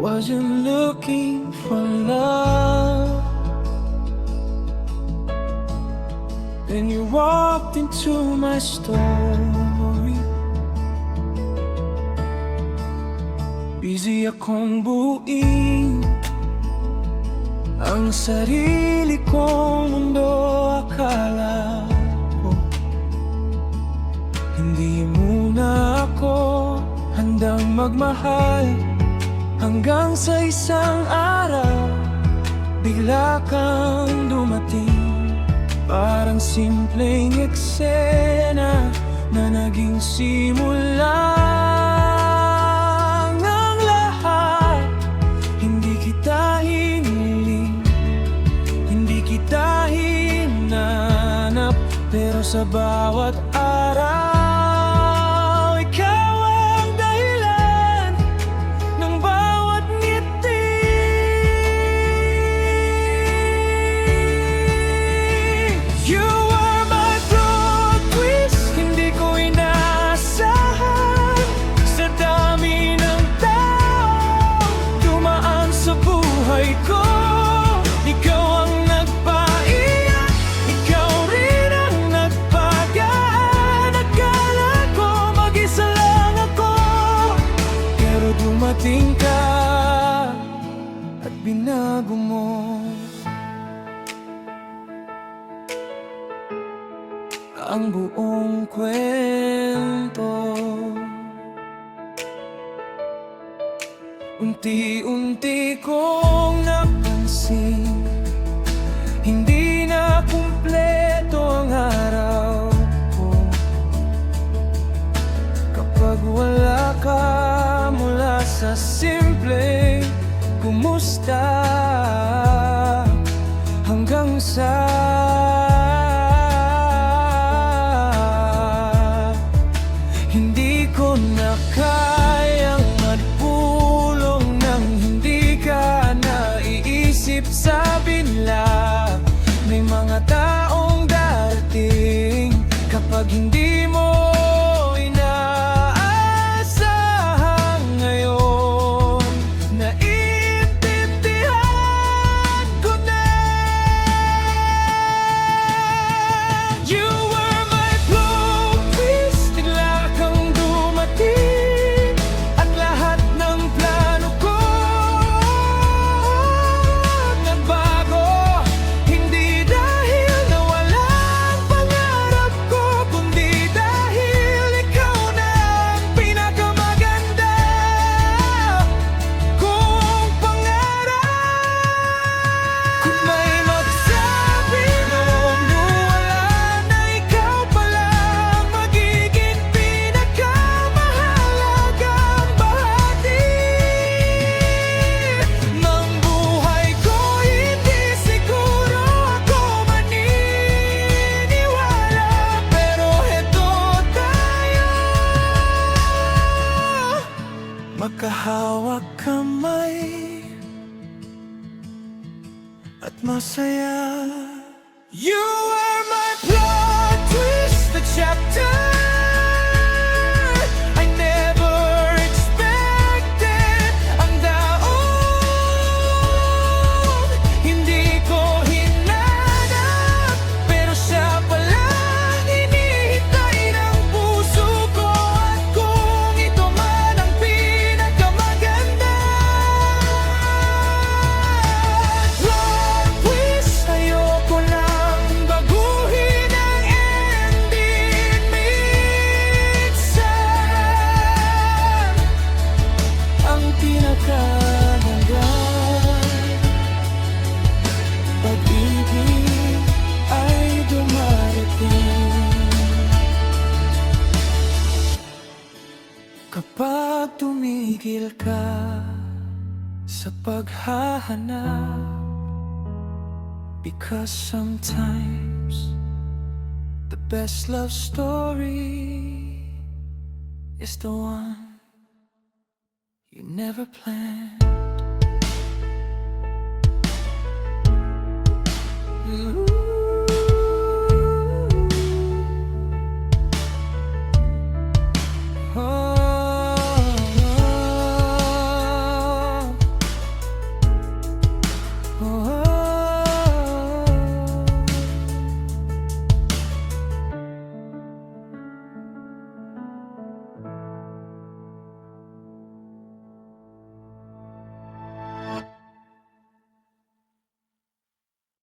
wasn't looking for love. Then you walked into my story. Busy akong buuin ang sarili kong mundo. Akala ko hindi muna ako handang magmahal, hanggang sa isang araw bigla kang dumating. Parang simpleng eksena na naging simula ng lahat. Hindi kita hiniling, hindi kita hinanap, pero sa bawat araw ikaw ang dahilan ng bawat ngiti. You are my plot twist, hindi ko inaasahan. Sa dami ng tao dumaan sa buhay ko, ikaw ang nagpaiyak, ikaw rin ang nagpagaan. Akala ko mag-isa lang ako, pero dumating ka at binago mo ang buong kwento. Unti-unti kong napansin, hindi na kumpleto ang araw ko kapag wala ka. Mula sa simpleng kumusta hanggang sa hindi ko na kayang magpulong nang hindi ka naiisip sa binla. May mga taong darating kapag hindi mo inaasahan. Ngayon naiintindihan ko na. You were my plot twist, bigla kang dumating at lahat ng plano ko nagbago. Hindi dahil nawala ang pangarap ko, kundi dahil ikaw na ang pinakamaganda kong pangarap. Kung may magsabi noong wala na, ikaw pala ang magiging pinakamahalagang bahagi ng buhay ko. Hindi siguro ako maniniwala, pero eto tayo, magkahawak kamay at masaya. You are my plot twist, the chapter I never expected. Ang daon hindi ko hinanap, pero siya palang hinihintay ng puso ko. At kung ito man ang pinakamaganda, plot twist, ayoko nang baguhin ang ending minsan. Ang pinakahalaga, pag-ibig ay dumarating kapag tumigil ka sa paghahanap. Because sometimes the best love story is the one you never planned.